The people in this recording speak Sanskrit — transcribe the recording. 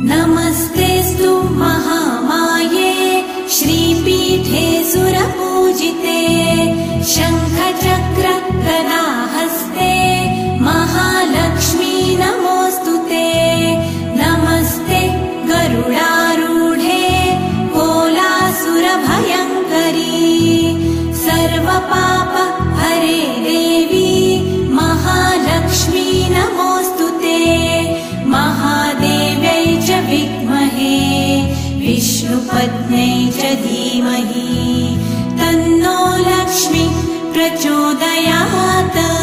नमस्तेऽस्तु महामाये श्रीपीठे सुरपूजिते शङ्खचक्र गदाहस्ते महालक्ष्मी नमोऽस्तुते। नमस्ते गरुडारूढे कोलासुरभयङ्करी सर्वपाप हरे देवी महालक्ष्मी नमोऽस्तुते। महादेव्यै च विद्महे विष्णुपत्न्यै च धीमहि तन्नो लक्ष्मी प्रचोदयात्।